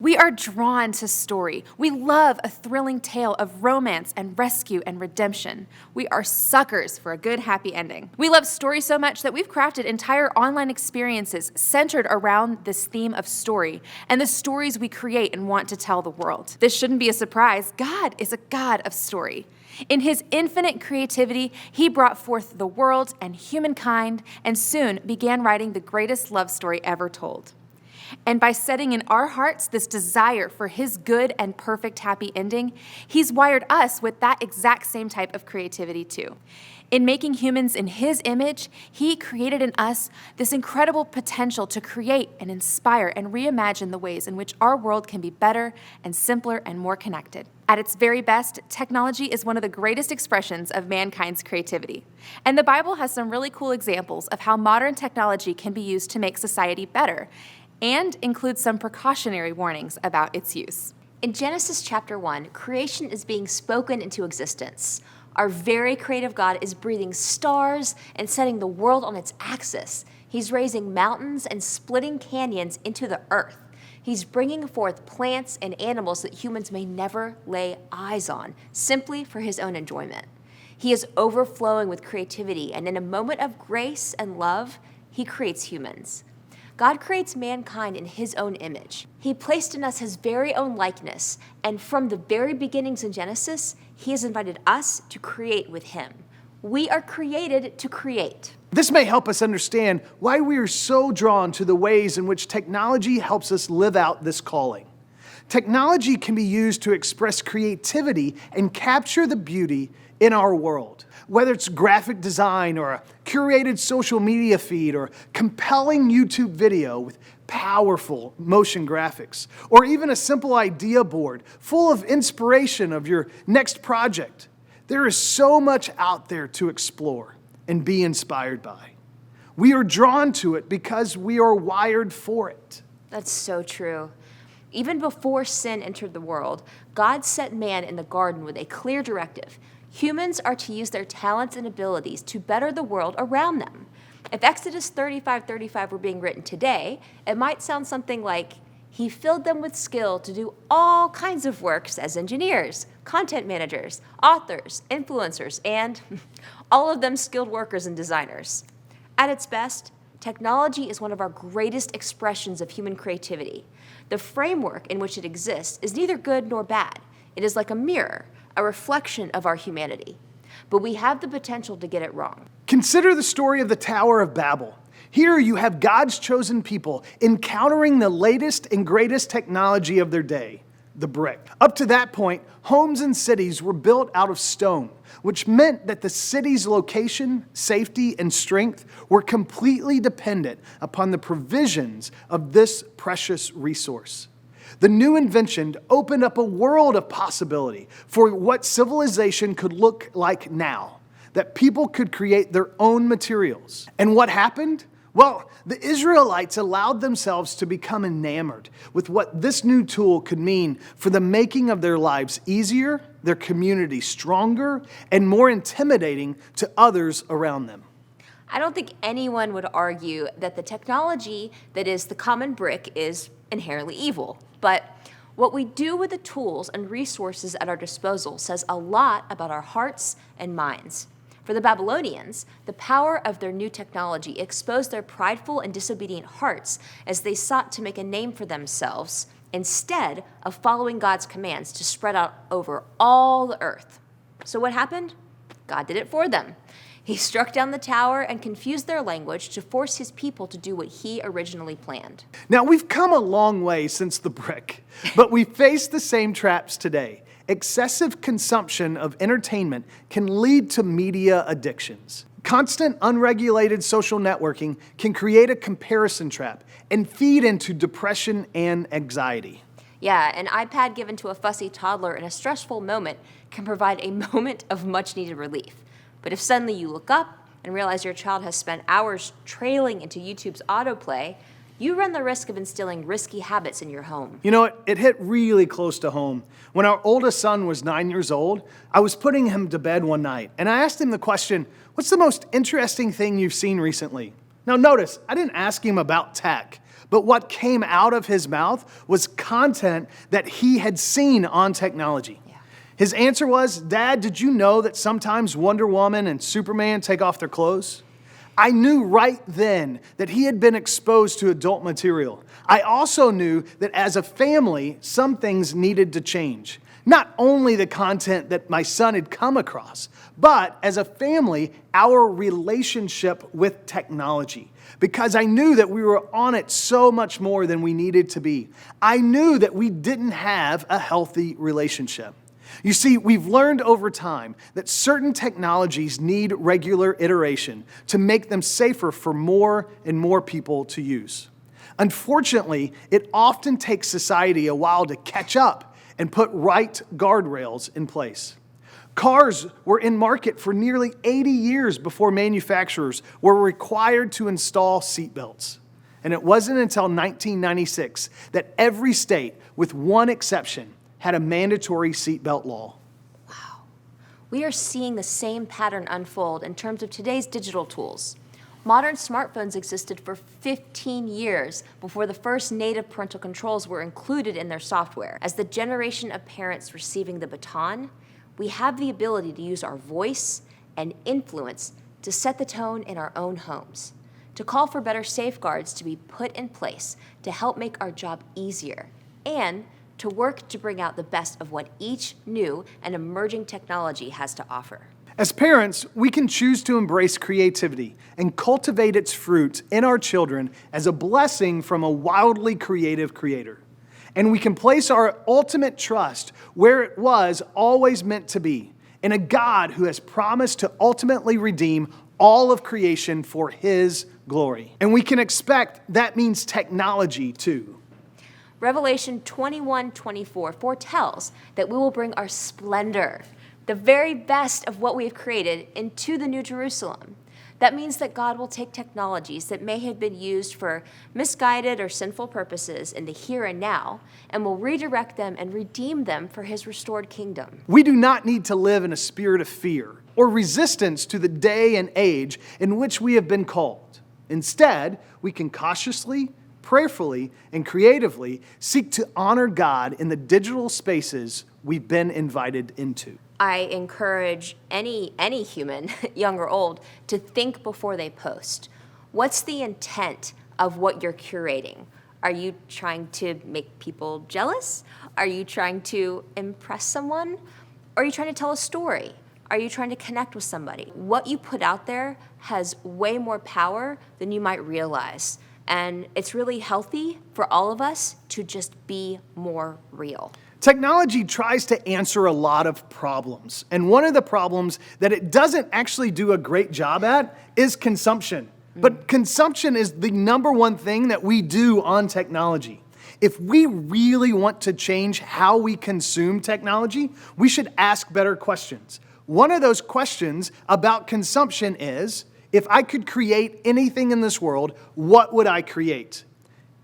We are drawn to story. We love a thrilling tale of romance and rescue and redemption. We are suckers for a good, happy ending. We love story so much that we've crafted entire online experiences centered around this theme of story and the stories we create and want to tell the world. This shouldn't be a surprise. God is a God of story. In his infinite creativity, he brought forth the world and humankind and soon began writing the greatest love story ever told. And by setting in our hearts this desire for his good and perfect happy ending, he's wired us with that exact same type of creativity too. In making humans in his image, he created in us this incredible potential to create and inspire and reimagine the ways in which our world can be better and simpler and more connected. At its very best, technology is one of the greatest expressions of mankind's creativity. And the Bible has some really cool examples of how modern technology can be used to make society better, and includes some precautionary warnings about its use. In Genesis chapter 1, creation is being spoken into existence. Our very creative God is breathing stars and setting the world on its axis. He's raising mountains and splitting canyons into the earth. He's bringing forth plants and animals that humans may never lay eyes on, simply for his own enjoyment. He is overflowing with creativity, and in a moment of grace and love, he creates humans. God creates mankind in his own image. He placed in us his very own likeness, and from the very beginnings in Genesis, he has invited us to create with him. We are created to create. This may help us understand why we are so drawn to the ways in which technology helps us live out this calling. Technology can be used to express creativity and capture the beauty in our world. Whether it's graphic design or a curated social media feed or compelling YouTube video with powerful motion graphics, or even a simple idea board full of inspiration of your next project, there is so much out there to explore and be inspired by. We are drawn to it because we are wired for it. That's so true. Even before sin entered the world, God set man in the garden with a clear directive. Humans are to use their talents and abilities to better the world around them. If Exodus 35:35 were being written today, it might sound something like, he filled them with skill to do all kinds of works as engineers, content managers, authors, influencers, and all of them skilled workers and designers. At its best, technology is one of our greatest expressions of human creativity. The framework in which it exists is neither good nor bad. It is like a mirror, a reflection of our humanity. But we have the potential to get it wrong. Consider the story of the Tower of Babel. Here you have God's chosen people encountering the latest and greatest technology of their day, the brick. Up to that point, homes and cities were built out of stone, which meant that the city's location, safety, and strength were completely dependent upon the provisions of this precious resource. The new invention opened up a world of possibility for what civilization could look like now, that people could create their own materials. And what happened? Well, the Israelites allowed themselves to become enamored with what this new tool could mean for the making of their lives easier, their community stronger, and more intimidating to others around them. I don't think anyone would argue that the technology that is the common brick is inherently evil. But what we do with the tools and resources at our disposal says a lot about our hearts and minds. For the Babylonians, the power of their new technology exposed their prideful and disobedient hearts as they sought to make a name for themselves instead of following God's commands to spread out over all the earth. So what happened? God did it for them. He struck down the tower and confused their language to force his people to do what he originally planned. Now, we've come a long way since the brick, but we face the same traps today. Excessive consumption of entertainment can lead to media addictions. Constant, unregulated social networking can create a comparison trap and feed into depression and anxiety. Yeah, an iPad given to a fussy toddler in a stressful moment can provide a moment of much-needed relief. But if suddenly you look up and realize your child has spent hours trailing into YouTube's autoplay, you run the risk of instilling risky habits in your home. You know, it hit really close to home. When our oldest son was 9 years old, I was putting him to bed one night, and I asked him the question, "What's the most interesting thing you've seen recently?" Now notice, I didn't ask him about tech, But what came out of his mouth was content that he had seen on technology. His answer was, "Dad, did you know that sometimes Wonder Woman and Superman take off their clothes?" I knew right then that he had been exposed to adult material. I also knew that as a family, some things needed to change. Not only the content that my son had come across, but as a family, our relationship with technology. Because I knew that we were on it so much more than we needed to be. I knew that we didn't have a healthy relationship. You see, we've learned over time that certain technologies need regular iteration to make them safer for more and more people to use. Unfortunately, it often takes society a while to catch up and put right guardrails in place. Cars were in market for nearly 80 years before manufacturers were required to install seatbelts. And it wasn't until 1996 that every state, with one exception, had a mandatory seatbelt law. Wow. We are seeing the same pattern unfold in terms of today's digital tools. Modern smartphones existed for 15 years before the first native parental controls were included in their software. As the generation of parents receiving the baton, we have the ability to use our voice and influence to set the tone in our own homes, to call for better safeguards to be put in place to help make our job easier, and to work to bring out the best of what each new and emerging technology has to offer. As parents, we can choose to embrace creativity and cultivate its fruit in our children as a blessing from a wildly creative Creator. And we can place our ultimate trust where it was always meant to be, in a God who has promised to ultimately redeem all of creation for His glory. And we can expect that means technology too. Revelation 21:24 foretells that we will bring our splendor, the very best of what we have created, into the New Jerusalem. That means that God will take technologies that may have been used for misguided or sinful purposes in the here and now, and will redirect them and redeem them for His restored kingdom. We do not need to live in a spirit of fear or resistance to the day and age in which we have been called. Instead, we can cautiously, prayerfully, and creatively seek to honor God in the digital spaces we've been invited into. I encourage any human, young or old, to think before they post. What's the intent of what you're curating? Are you trying to make people jealous? Are you trying to impress someone? Are you trying to tell a story? Are you trying to connect with somebody? What you put out there has way more power than you might realize. And it's really healthy for all of us to just be more real. Technology tries to answer a lot of problems. And one of the problems that it doesn't actually do a great job at is consumption. But consumption is the number one thing that we do on technology. If we really want to change how we consume technology, we should ask better questions. One of those questions about consumption is, if I could create anything in this world, what would I create?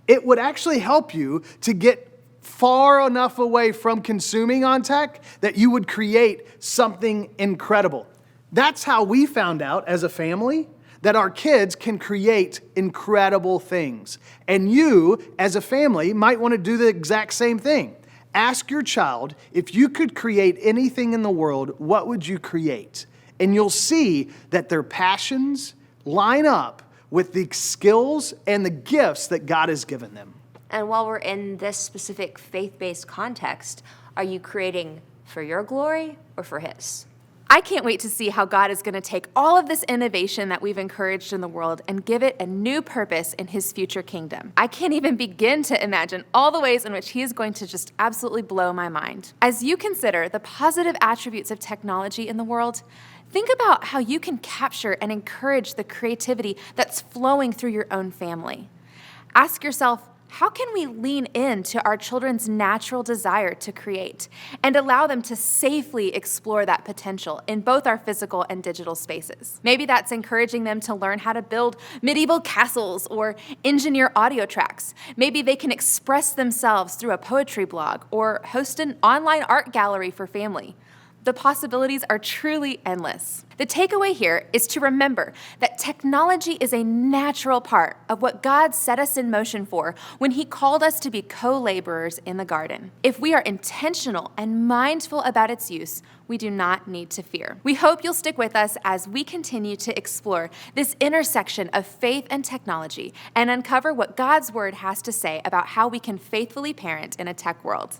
It would actually help you to get far enough away from consuming on tech that you would create something incredible. That's how we found out as a family that our kids can create incredible things. And you, as a family, might want to do the exact same thing. Ask your child, if you could create anything in the world, what would you create? And you'll see that their passions line up with the skills and the gifts that God has given them. And while we're in this specific faith-based context, are you creating for your glory or for His? I can't wait to see how God is going to take all of this innovation that we've encouraged in the world and give it a new purpose in His future kingdom. I can't even begin to imagine all the ways in which He is going to just absolutely blow my mind. As you consider the positive attributes of technology in the world, think about how you can capture and encourage the creativity that's flowing through your own family. Ask yourself, how can we lean into our children's natural desire to create and allow them to safely explore that potential in both our physical and digital spaces? Maybe that's encouraging them to learn how to build medieval castles or engineer audio tracks. Maybe they can express themselves through a poetry blog or host an online art gallery for family. The possibilities are truly endless. The takeaway here is to remember that technology is a natural part of what God set us in motion for when He called us to be co-laborers in the garden. If we are intentional and mindful about its use, we do not need to fear. We hope you'll stick with us as we continue to explore this intersection of faith and technology and uncover what God's Word has to say about how we can faithfully parent in a tech world.